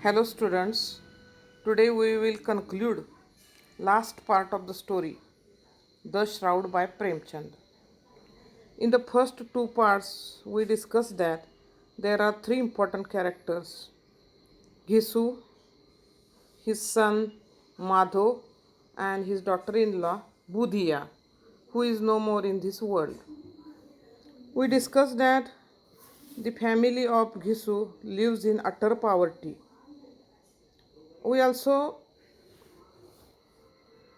Hello students, today we will conclude last part of the story, The Shroud by Premchand. In the first two parts, we discussed that there are three important characters, Ghisu, his son Madho, and his daughter-in-law Budhiya, who is no more in this world. We discussed that the family of Ghisu lives in utter poverty. We also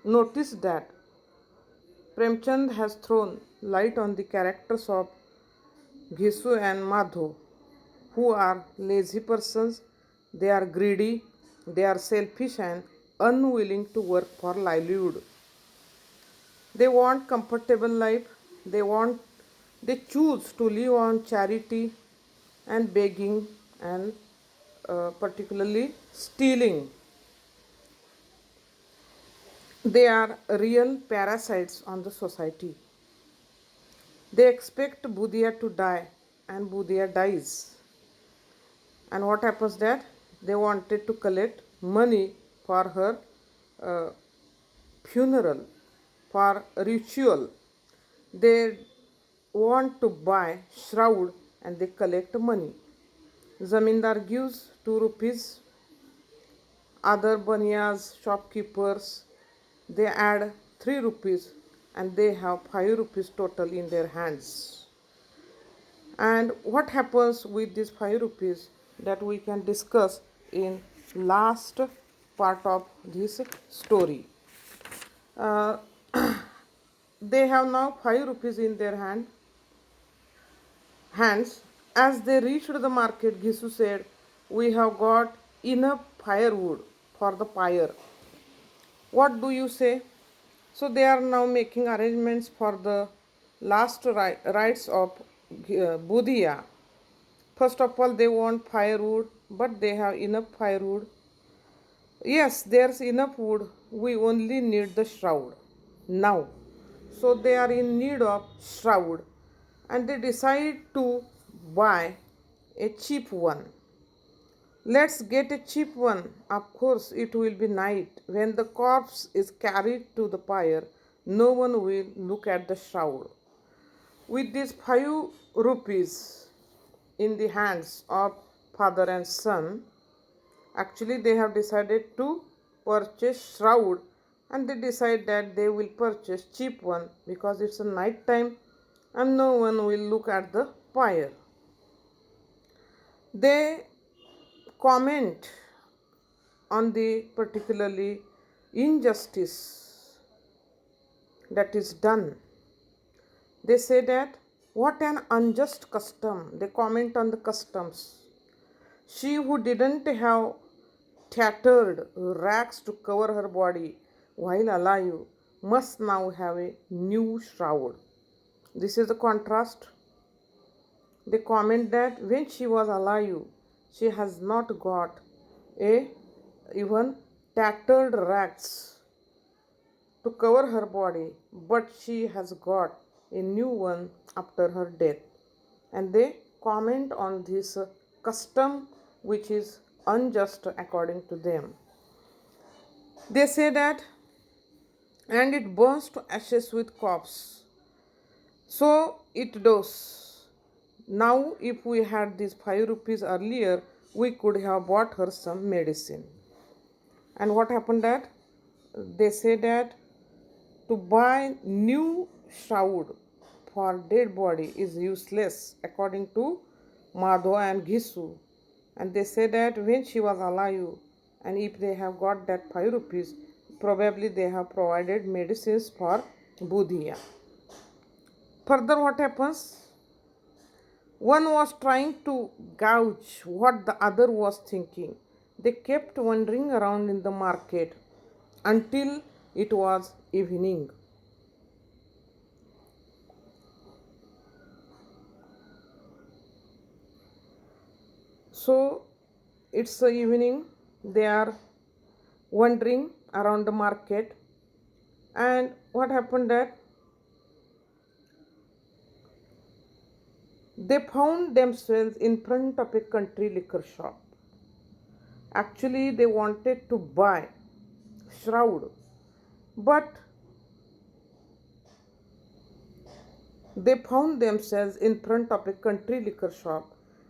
noticed that Premchand has thrown light on the characters of Ghisu and Madhu, who are lazy persons, they are greedy, they are selfish and unwilling to work for livelihood. They want comfortable life, they choose to live on charity and begging and particularly stealing. They are real parasites on the society. They expect Budhiya to die and Budhiya dies. And what happens that they wanted to collect money for her uh, funeral, for ritual. They want to buy shroud and they collect money. Zamindar gives 2 rupees, other banyas, shopkeepers, they add 3 rupees and they have 5 rupees total in their hands. And what happens with these 5 rupees that we can discuss in last part of this story. Uh, they have now 5 rupees in their hands. As they reached the market, Gisu said, "We have got enough firewood for the pyre. What do you say?" So they are now making arrangements for the last rites of Budhiya. First of all, they want firewood, but they have enough firewood. Yes, there's enough wood. We only need the shroud now. So they are in need of shroud and they decide to buy a cheap one. Let's get a cheap one. Of course, it will be night. When the corpse is carried to the pyre, no one will look at the shroud. With these 5 rupees in the hands of father and son, actually they have decided to purchase shroud and they decide that they will purchase cheap one because it's a night time and no one will look at the pyre. They comment on the particularly injustice that is done. They say that what an unjust custom. They comment on the customs. She who didn't have tattered rags to cover her body while alive must now have a new shroud. This is the contrast. They comment that when she was alive, she has not got a even tattered rags to cover her body, but she has got a new one after her death. And they comment on this custom which is unjust according to them. They say that, and it burns to ashes with corpse. So it does. Now, if we had these 5 rupees earlier, we could have bought her some medicine. And what happened that they say that to buy new shroud for dead body is useless according to Madho and Ghisu. And they say that when she was alive and if they have got that 5 rupees, probably they have provided medicines for Budhiya. Further, what happens? One was trying to gauge what the other was thinking. They kept wandering around in the market until it was evening. So it's the evening, they are wandering around the market, and what happened that they found themselves in front of a country liquor shop. Actually, they wanted to buy shroud, but they found themselves in front of a country liquor shop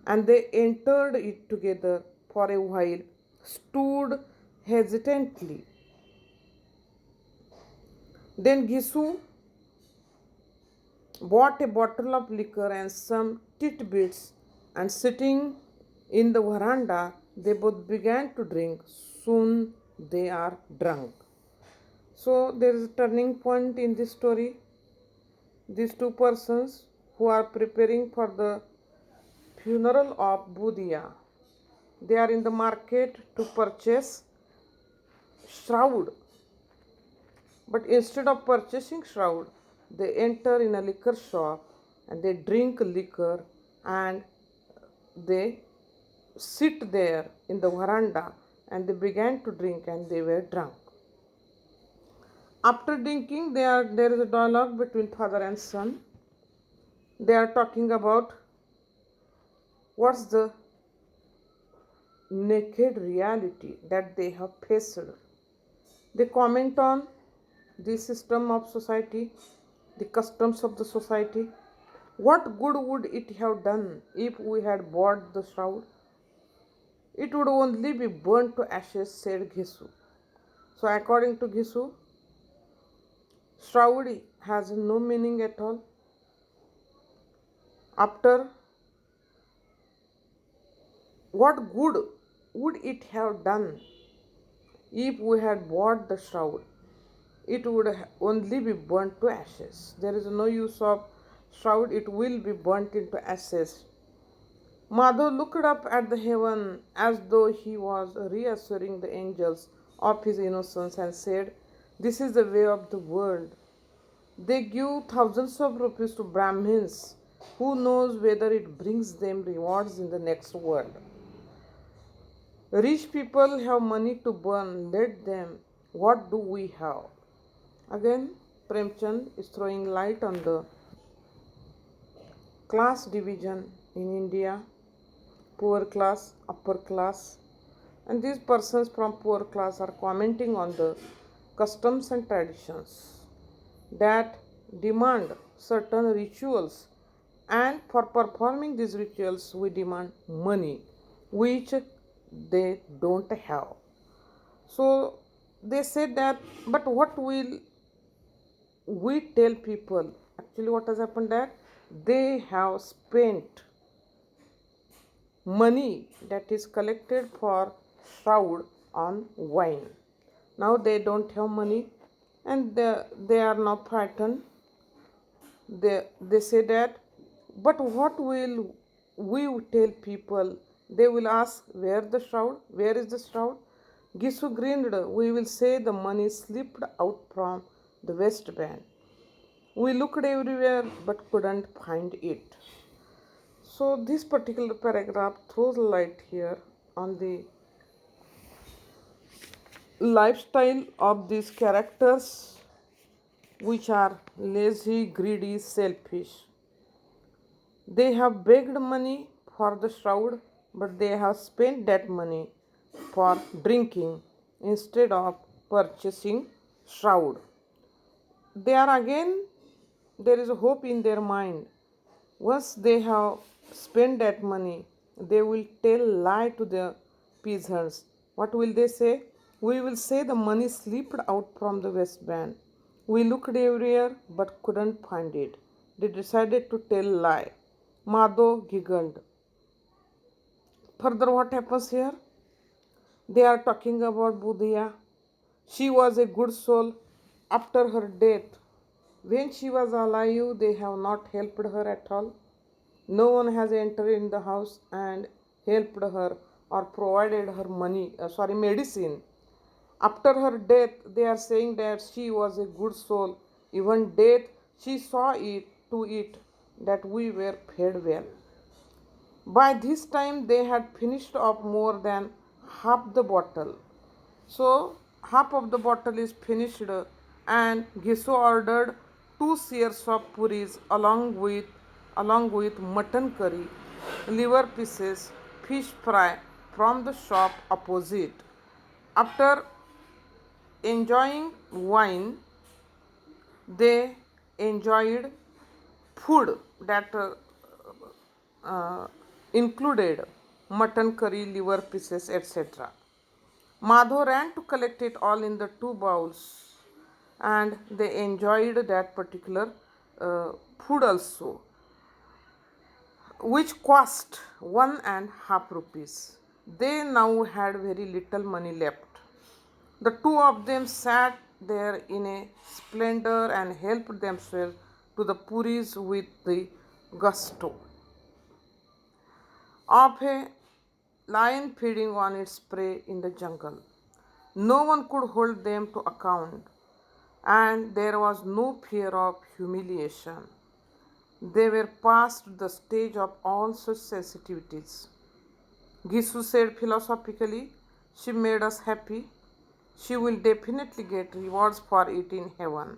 and they entered it together for a while, stood hesitantly. Then Gisu bought a bottle of liquor and some titbits, and sitting in the veranda, they both began to drink. Soon they are drunk. So there is a turning point in this story. These two persons who are preparing for the funeral of Budia, they are in the market to purchase shroud, but instead of purchasing shroud, they enter in a liquor shop and they drink liquor and they sit there in the veranda and they began to drink and they were drunk. After drinking, there is a dialogue between father and son. They are talking about what's the naked reality that they have faced. They comment on the system of society, the customs of the society. What good would it have done if we had bought the shroud? It would only be burnt to ashes, said Ghisu. So, according to Ghisu, shroud has no meaning at all. After, what good would it have done if we had bought the shroud? It would only be burnt to ashes. There is no use of shroud, it will be burnt into ashes. Madhav looked up at the heaven as though he was reassuring the angels of his innocence and said, "This is the way of the world. They give thousands of rupees to Brahmins. Who knows whether it brings them rewards in the next world? Rich people have money to burn, let them. What do we have?" Again, Premchand is throwing light on the class division in India, poor class, upper class, and these persons from poor class are commenting on the customs and traditions that demand certain rituals, and for performing these rituals we demand money which they don't have. So they said that, but what will we tell people? Actually, what has happened that they have spent money that is collected for shroud on wine. Now they don't have money and they are now frightened. They say that, but what will we tell people? They will ask, where the shroud? Where is the shroud? Gisu grinned. We will say the money slipped out from the waistband. We looked everywhere but couldn't find it. So this particular paragraph throws light here on the lifestyle of these characters, which are lazy, greedy, selfish. They have begged money for the shroud, but they have spent that money for drinking instead of purchasing shroud. They are again, there is a hope in their mind. Once they have spent that money, they will tell lie to the peasants. What will they say? We will say the money slipped out from the waistband. We looked everywhere but couldn't find it. They decided to tell lie. Madho giggled. Further, what happens here? They are talking about Budhiya. She was a good soul after her death. When she was alive, they have not helped her at all. No one has entered in the house and helped her or provided her medicine. After her death, they are saying that she was a good soul. Even death, she saw it to it that we were fed well. By this time, they had finished up more than half the bottle. So, half of the bottle is finished, and Gisu ordered 2 seers of puris along with mutton curry, liver pieces, fish fry from the shop opposite. After enjoying wine, they enjoyed food that included mutton curry, liver pieces, etc. Madho ran to collect it all in the two bowls, and they enjoyed that particular food also, which cost 1.5 rupees. They now had very little money left. The two of them sat there in a splendor and helped themselves to the puris with the gusto of a lion feeding on its prey in the jungle. No one could hold them to account, and there was no fear of humiliation. They were past the stage of all such sensitivities. Gisu said philosophically, "She made us happy. She will definitely get rewards for it in heaven."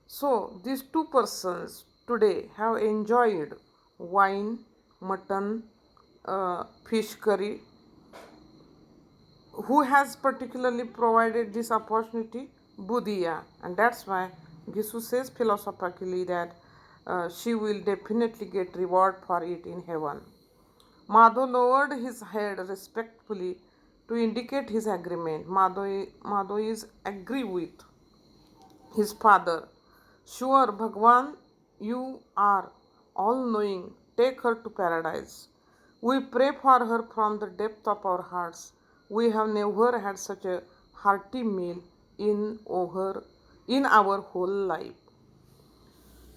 So, these two persons today have enjoyed wine, mutton, fish curry. Who has particularly provided this opportunity? Buddhiya. And that's why Gisu says philosophically that she will definitely get reward for it in heaven. Madho lowered his head respectfully to indicate his agreement. Madho is agree with his father. "Sure, Bhagwan, you are all knowing. Take her to paradise. We pray for her from the depth of our hearts. We have never had such a hearty meal in our whole life."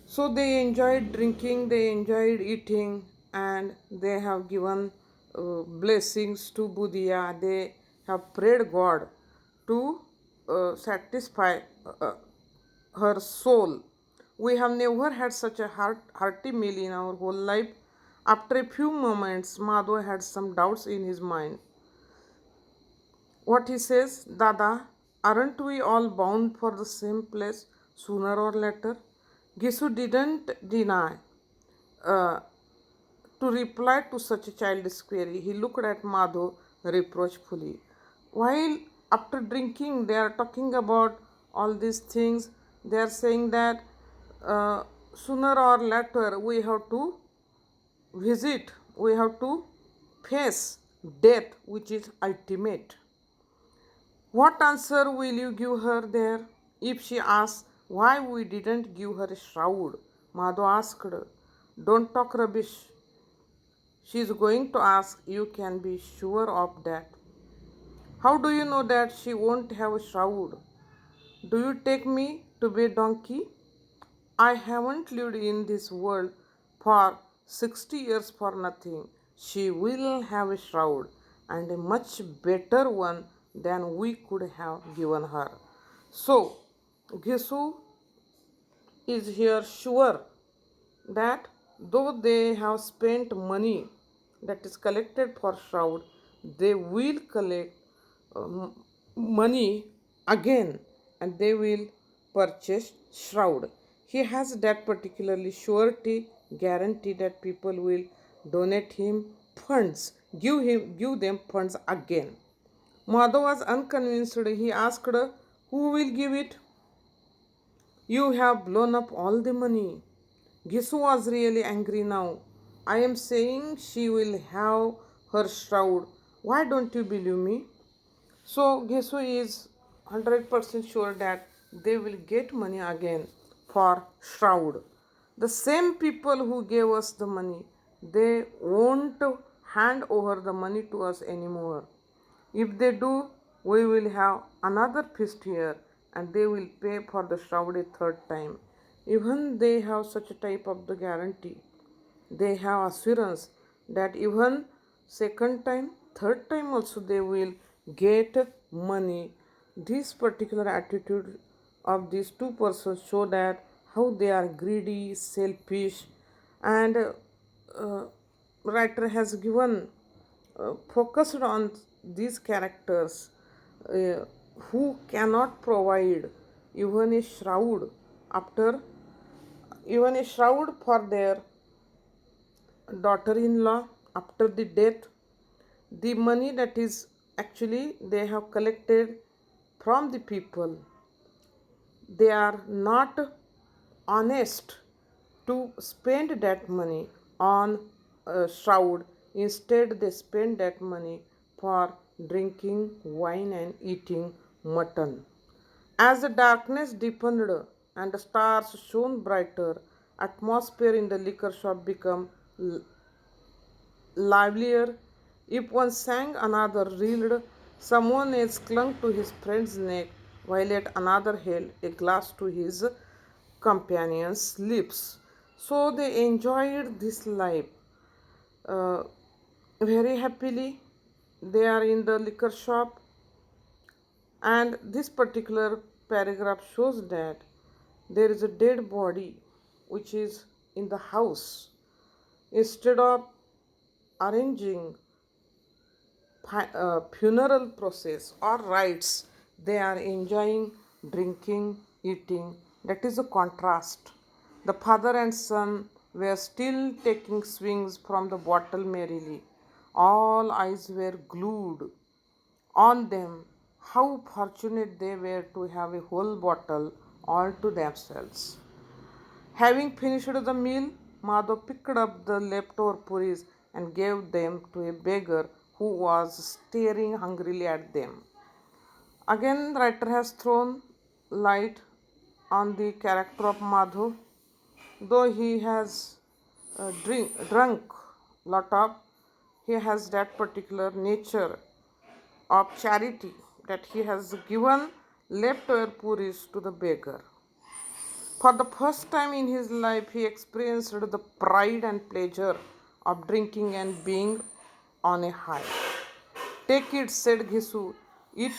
So they enjoyed drinking, they enjoyed eating, and they have given blessings to Buddhiya. They have prayed God to satisfy her soul. "We have never had such a hearty meal in our whole life." After a few moments, Madho had some doubts in his mind. What he says, "Dada, aren't we all bound for the same place sooner or later?" Gisu didn't deny uh, to reply to such a childish query. He looked at Madho reproachfully. While after drinking they are talking about all these things, they are saying that sooner or later we have to face death, which is ultimate. What answer will you give her there? If she asks why we didn't give her a shroud, Madhu asked, "Don't talk rubbish. She is going to ask, you can be sure of that." "How do you know that she won't have a shroud? Do you take me to be a donkey? I haven't lived in this world for 60 years for nothing. She will have a shroud, and a much better one than we could have given her." So, Gisu is here sure that though they have spent money that is collected for shroud, they will collect money again, and they will purchase shroud. He has that particularly surety guarantee that people will donate him funds, give them funds again. Madhav was unconvinced. He asked, "Who will give it? You have blown up all the money." Gisu was really angry now. "I am saying she will have her shroud. Why don't you believe me?" So Gisu is 100% sure that they will get money again for shroud. The same people who gave us the money, they won't hand over the money to us anymore. If they do, we will have another feast here, and they will pay for the shroud a third time. Even they have such a type of the guarantee. They have assurance that even second time, third time also they will get money. This particular attitude of these two persons show that how they are greedy, selfish, and writer has given focused on these characters who cannot provide even a shroud after even a shroud for their daughter-in-law after the death. the money that is actually they have collected from the people, they are not honest to spend that money on a shroud. Instead, they spend that money for drinking wine and eating mutton. As the darkness deepened and the stars shone brighter, atmosphere in the liquor shop became livelier. If one sang, another reeled, someone else clung to his friend's neck, while yet another held a glass to his companion's lips. So they enjoyed this life uh, very happily. They are in the liquor shop, and this particular paragraph shows that there is a dead body which is in the house. Instead of arranging funeral process or rites, they are enjoying drinking, eating. That is a contrast. The father and son were still taking swings from the bottle merrily. All eyes were glued on them. How fortunate they were to have a whole bottle all to themselves. Having finished the meal, Madhav picked up the leftover puris and gave them to a beggar who was staring hungrily at them. Again, the writer has thrown light on the character of Madhu. Though he has drunk lot of, he has that particular nature of charity that he has given leftover puris to the beggar. For the first time in his life, he experienced the pride and pleasure of drinking and being on a high. Take it, said Ghisu, eat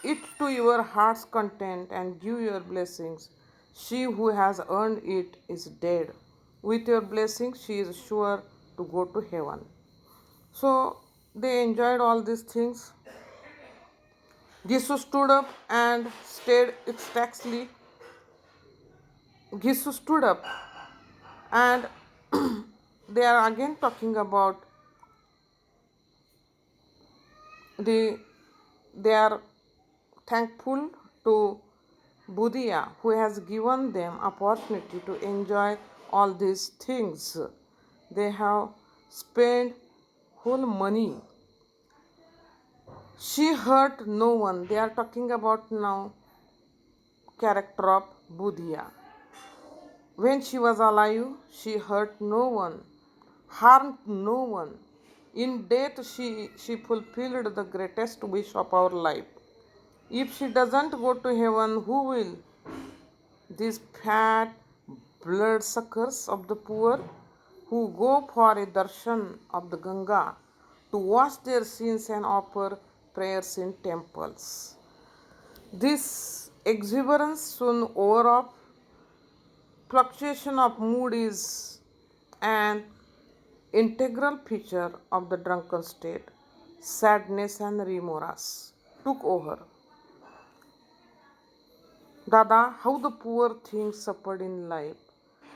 it to your heart's content and give your blessings. She who has earned it is dead. With your blessing, she is sure to go to heaven. So they enjoyed all these things. Ghisu stood up and stared ecstatically. Ghisu stood up and they are again talking about the they are thankful to Buddha who has given them opportunity to enjoy all these things. They have spent whole money. She hurt no one. They are talking about now character of Buddha. When she was alive, she hurt no one, harmed no one. In death, she fulfilled the greatest wish of our life. If she doesn't go to heaven, who will? These fat bloodsuckers of the poor who go for a darshan of the Ganga to wash their sins and offer prayers in temples. This exuberance soon over off. Fluctuation of mood is an integral feature of the drunken state. Sadness and remorse took over. Dada, how the poor things suffered in life.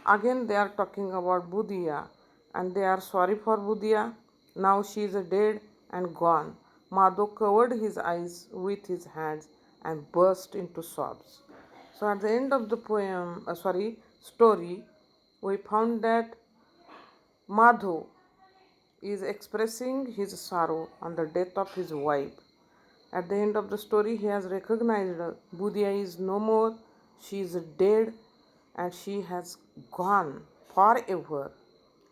Again, they are talking about Buddha and they are sorry for Buddha. Now she is dead and gone. Madho covered his eyes with his hands and burst into sobs. So, at the end of the story, we found that Madho is expressing his sorrow on the death of his wife. At the end of the story, he has recognized Buddha is no more, she is dead, and she has gone forever.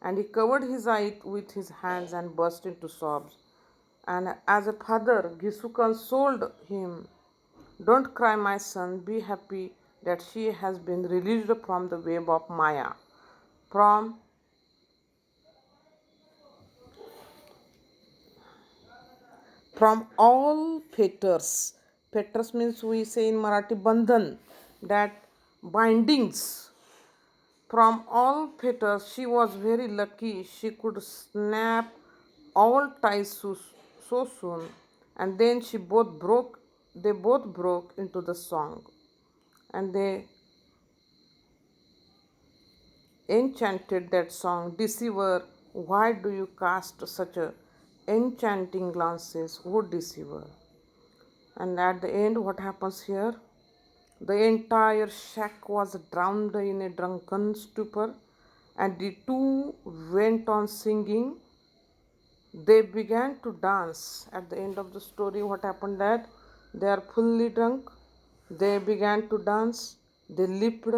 And he covered his eyes with his hands and burst into sobs. And as a father, Gisu consoled him. Don't cry, my son, be happy that she has been released from the web of Maya, from all fetters. Fetters means we say in Marathi bandhan, that bindings. From all fetters, she was very lucky. She could snap all ties so soon, and then they both broke into the song, and they enchanted that song. Deceiver, why do you cast such a enchanting glances, O deceiver. And at the end, what happens here? The entire shack was drowned in a drunken stupor, and the two went on singing. They began to dance. At the end of the story, what happened that they are fully drunk. They began to dance. They leaped,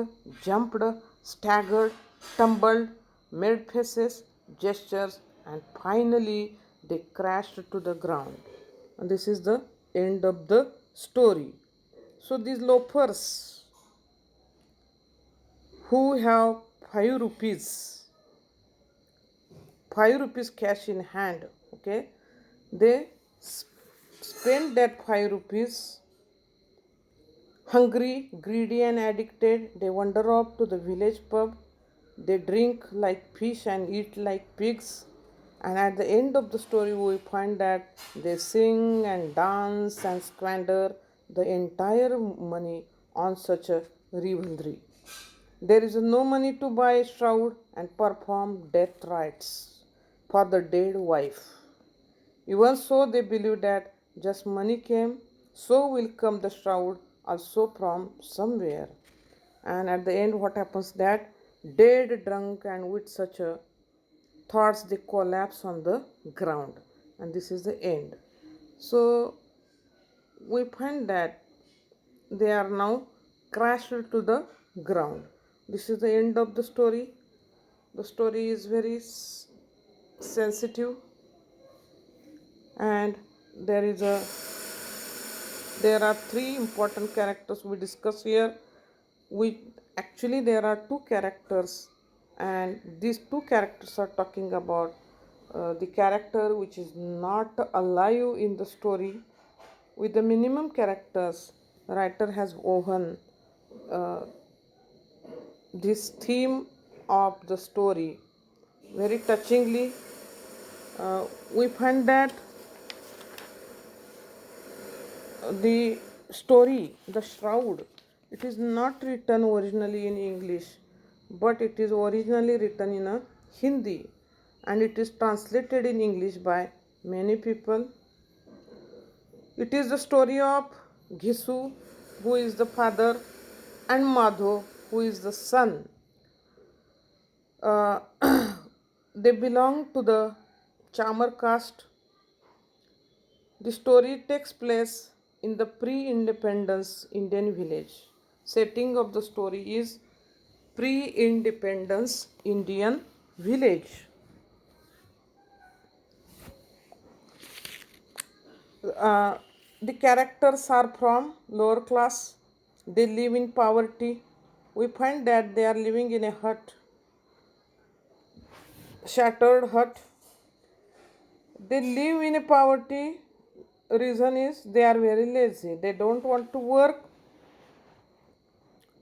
jumped, staggered, tumbled, made faces, gestures, and finally they crashed to the ground. And this is the end of the story. So these loafers who have 5 rupees, 5 rupees cash in hand, okay, they spend that 5 rupees. Hungry, greedy, and addicted, they wander off to the village pub. They drink like fish and eat like pigs. And at the end of the story, we find that they sing and dance and squander the entire money on such a revelry. There is no money to buy a shroud and perform death rites for the dead wife. Even so, they believe that just money came, so will come the shroud also from somewhere. And at the end, what happens that dead, drunk, and with such a thoughts, they collapse on the ground, and this is the end. So we find that they are now crashed to the ground. This is the end of the story. The story is very sensitive, and there are three important characters we discuss here. There are two characters, and these two characters are talking about the character which is not alive in the story. With the minimum characters, the writer has woven uh, this theme of the story very touchingly. We find that the story, The Shroud, it is not written originally in English, but it is originally written in a Hindi, and it is translated in English by many people. It is the story of Ghisu, who is the father, and Madho, who is the son. Uh, they belong to the Chamar caste. The story takes place in the pre-independence Indian village. Setting of the story is pre-independence Indian village. Uh, the characters are from lower class. They live in poverty. We find that they are living in a hut, shattered hut. They live in a poverty. Reason is they are very lazy. They don't want to work.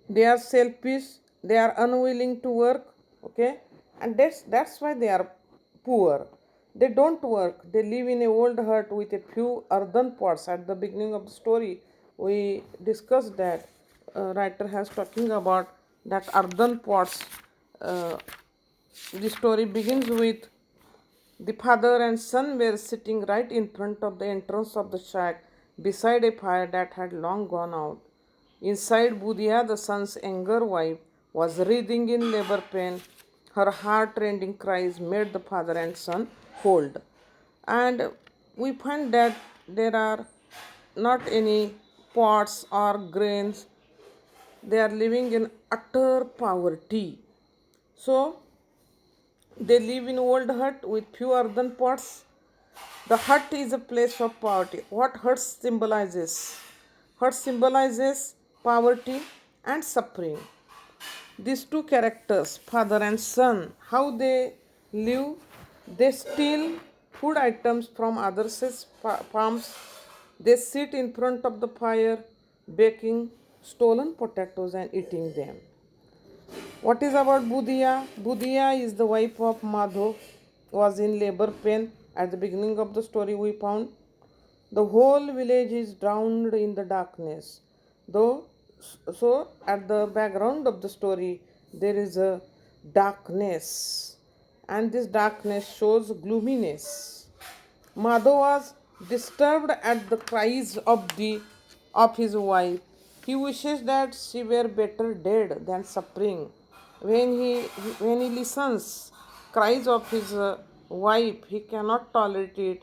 They are selfish. They are unwilling to work. Okay, and that's why they are poor. They don't work. They live in a old hut with a few earthen pots. At the beginning of the story, we discussed that writer has talking about that earthen pots. Uh, the story begins with the father and son were sitting right in front of the entrance of the shack beside a fire that had long gone out. Inside, Budhia, the son's younger wife, was writhing in labor pain. Her heart-rending cries made the father and son cold. And we find that there are not any pots or grains. They are living in utter poverty. So they live in old hut with few earthen pots. The hut is a place of poverty. What hut symbolizes? Hut symbolizes poverty and suffering. These two characters, father and son, how they live, they steal food items from others' farms. They sit in front of the fire, baking stolen potatoes and eating them. What is about Budhia? Budhia is the wife of Madho, was in labor pain. At the beginning of the story, we found the whole village is drowned in the darkness. Though, so at the background of the story, there is a darkness, and this darkness shows gloominess. Madhav was disturbed at the cries of his wife. He wishes that she were better dead than suffering. When he listens cries of his wife, he cannot tolerate it.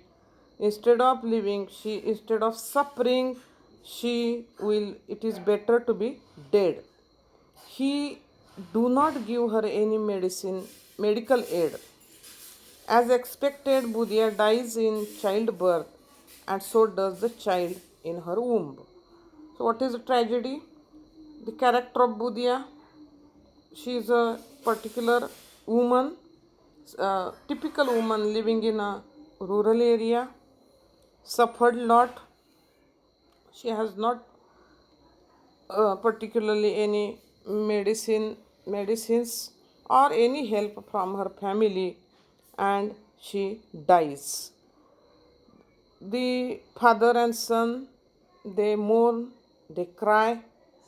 Instead of suffering, she will. It is better to be dead. He do not give her any medical aid. As expected, Budya dies in childbirth, and so does the child in her womb. So, what is the tragedy? The character of Budya, she is a particular woman, typical woman living in a rural area, suffered lot. She has not particularly any medicines or any help from her family, and she dies. The father and son, they mourn, they cry,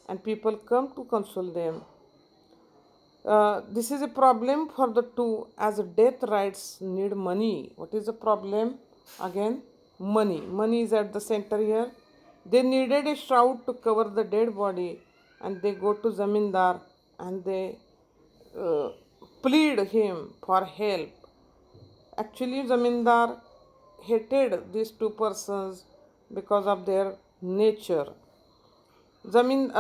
and people come to console them. This is a problem for the two, as death rights need money. What is the problem? Again, money. Money is at the center here. They needed a shroud to cover the dead body, and they go to Zamindar and they uh, plead him for help. Actually, Zamindar hated these two persons because of their nature. Zamin,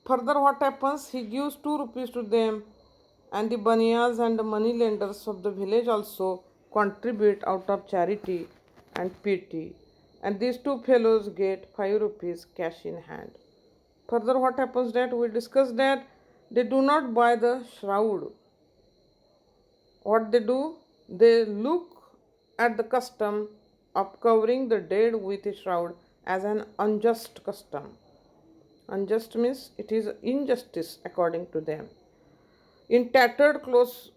further, what happens? He gives 2 rupees to them, and the baniyas and the money lenders of the village also contribute out of charity and pity. And these two fellows get 5 rupees cash in hand. Further, what happens that we discuss that they do not buy the shroud. What they do, they look at the custom of covering the dead with a shroud as an unjust custom. Unjust means it is injustice according to them. In tattered clothes,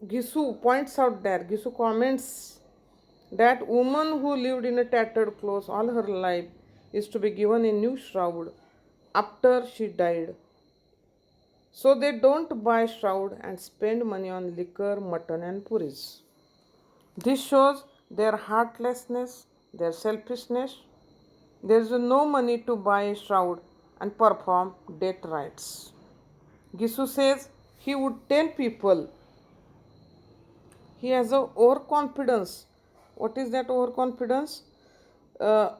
Gisu points out there, Gisu comments that woman who lived in a tattered clothes all her life is to be given a new shroud after she died. So they don't buy shroud and spend money on liquor, mutton and puris. This shows their heartlessness, their selfishness. There is no money to buy a shroud and perform death rites. Gisu says he would tell people he has a overconfidence. What is that overconfidence? Uh,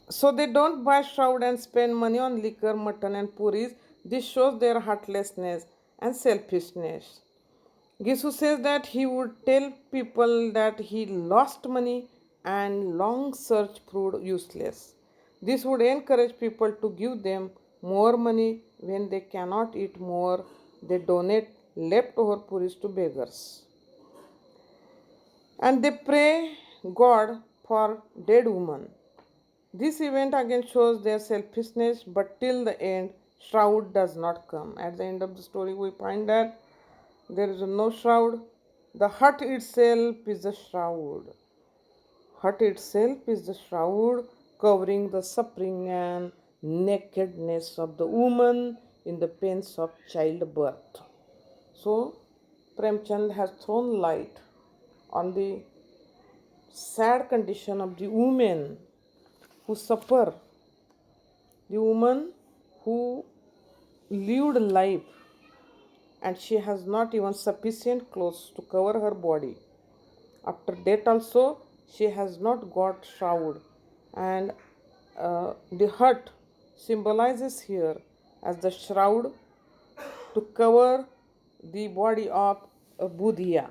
so they don't buy shroud and spend money on liquor, mutton and puris. This shows their heartlessness and selfishness. Gisu says that he would tell people that he lost money and long search proved useless. This would encourage people to give them more money. When they cannot eat more, they donate leftover puris to beggars. And they pray God for dead women. This event again shows their selfishness, but till the end, shroud does not come. At the end of the story, we find that there is no shroud. The hut itself is the shroud. Hut itself is the shroud covering the suffering and nakedness of the woman in the pains of childbirth. So, Premchand has thrown light on the sad condition of the women who suffer, the woman who lived life and she has not even sufficient clothes to cover her body. After death also she has not got shroud, and the hut symbolizes here as the shroud to cover the body of Budhya.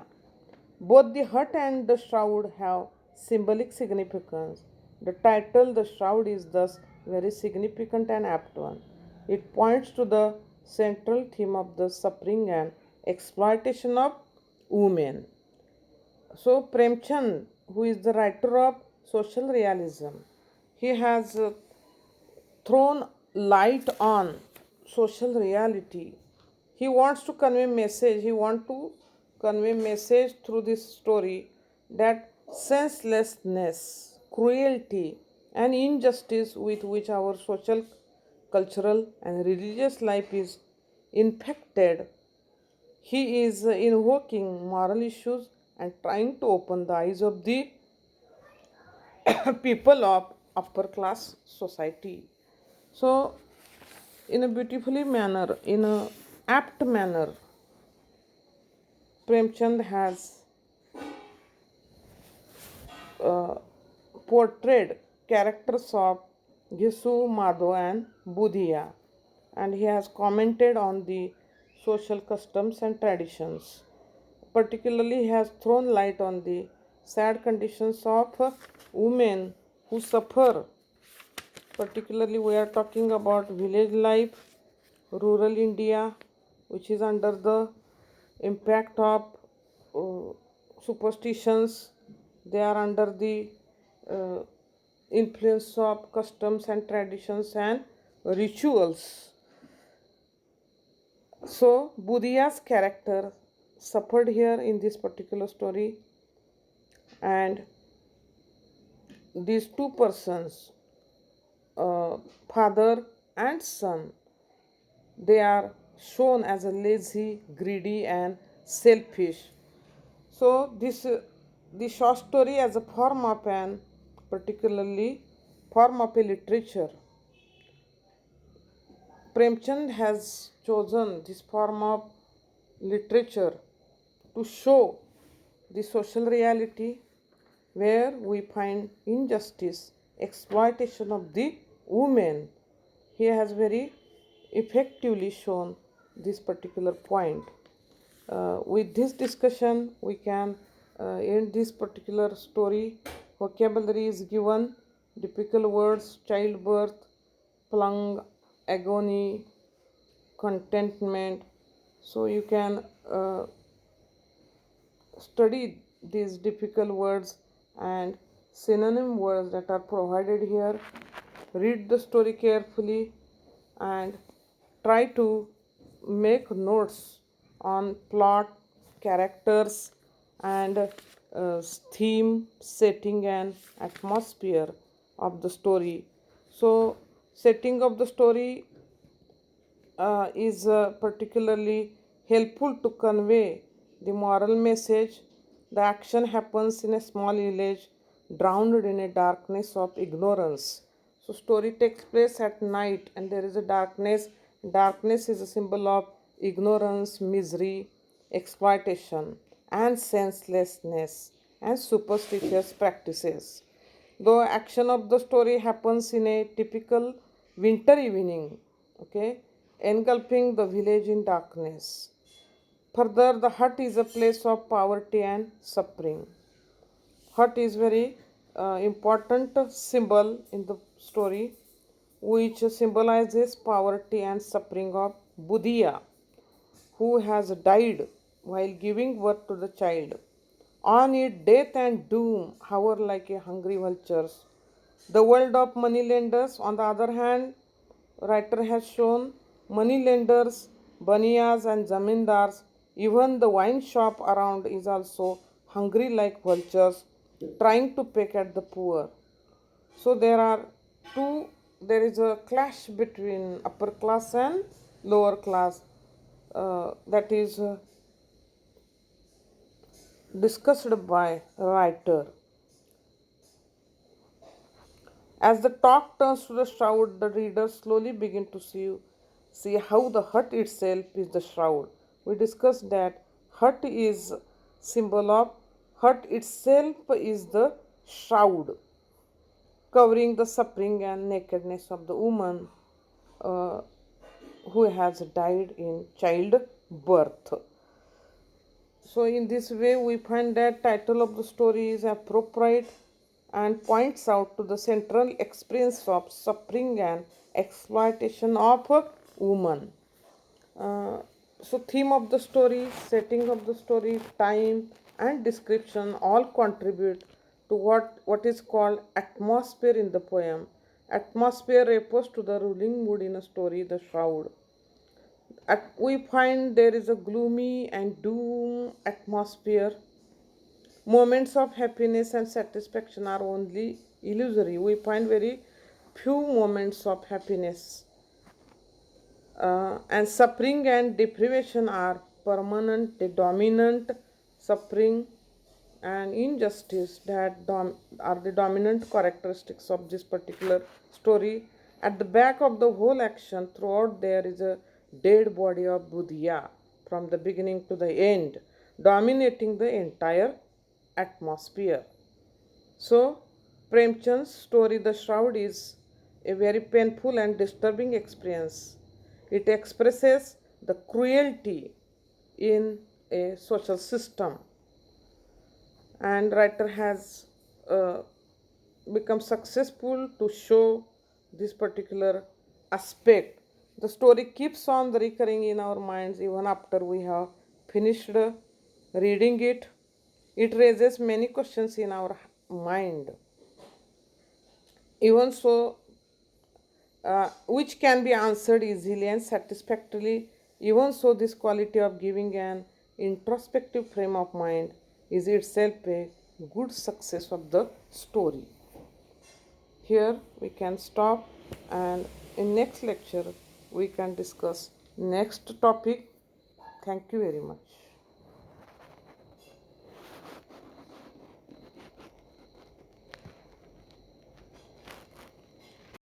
Both the hut and the shroud have symbolic significance. The title, The Shroud, is thus very significant and apt one. It points to the central theme of the suffering and exploitation of women. So, Premchand, who is the writer of social realism, he has thrown light on social reality. He wants to convey message. He wants to convey message through this story that senselessness, cruelty, and injustice with which our social, cultural, and religious life is infected. He is invoking moral issues and trying to open the eyes of the people of upper class society. So, in a beautifully manner, in a apt manner, Premchand has uh, portrayed characters of Ghisu, Madho, and Budhiya, and he has commented on the social customs and traditions. Particularly, he has thrown light on the sad conditions of women who suffer. Particularly, we are talking about village life, rural India, which is under the impact of uh, superstitions. They are under the uh, influence of customs and traditions and rituals. So, Budhiya's character suffered here in this particular story, and these two persons, father and son, they are shown as a lazy, greedy, and selfish. So the short story as a form of an particularly form of a literature. Premchand has chosen this form of literature to show the social reality where we find injustice, exploitation of the women. He has very effectively shown this particular point. With this discussion, we can end this particular story. Vocabulary is given, typical words, childbirth, plung, agony, contentment. So you can study these difficult words and synonym words that are provided here. Read the story carefully and try to make notes on plot, characters, and theme, setting, and atmosphere of the story. So, setting of the story is particularly helpful to convey the moral message. The action happens in a small village drowned in a darkness of ignorance. So, story takes place at night and there is a darkness. Darkness is a symbol of ignorance, misery, exploitation, and senselessness and superstitious practices. The action of the story happens in a typical winter evening, okay, engulfing the village in darkness. Further, the hut is a place of poverty and suffering. Hut is very important symbol in the story, which symbolizes poverty and suffering of Budhiya, who has died while giving birth to the child. On it, death and doom hover like a hungry vultures. The world of moneylenders, on the other hand, writer has shown moneylenders, baniyas, and zamindars. Even the wine shop around is also hungry like vultures, trying to peck at the poor. So there is a clash between upper class and lower class that is discussed by writer. As the talk turns to the shroud, the readers slowly begin to see how the hut itself is the shroud. We discussed that hut is symbol of hut itself is the shroud, covering the suffering and nakedness of the woman uh, who has died in childbirth. So in this way we find that title of the story is appropriate and points out to the central experience of suffering and exploitation of a woman. Uh, so theme of the story, setting of the story, time and description all contribute to what is called atmosphere in the poem. Atmosphere refers to the ruling mood in a story, the shroud. We find there is a gloomy and doom atmosphere. Moments of happiness and satisfaction are only illusory. We find very few moments of happiness and suffering and deprivation are permanent, the dominant suffering and injustice that are the dominant characteristics of this particular story. At the back of the whole action, throughout there is a dead body of Budhya from the beginning to the end, dominating the entire atmosphere. So, Premchand's story, The Shroud, is a very painful and disturbing experience. It expresses the cruelty in a social system, and writer has uh, become successful to show this particular aspect. The story keeps on recurring in our minds even after we have finished reading it. It raises many questions in our mind, even so, which can be answered easily and satisfactorily. Even so, this quality of giving an introspective frame of mind is itself a good success of the story. Here we can stop, and in next lecture we can discuss next topic. Thank you very much.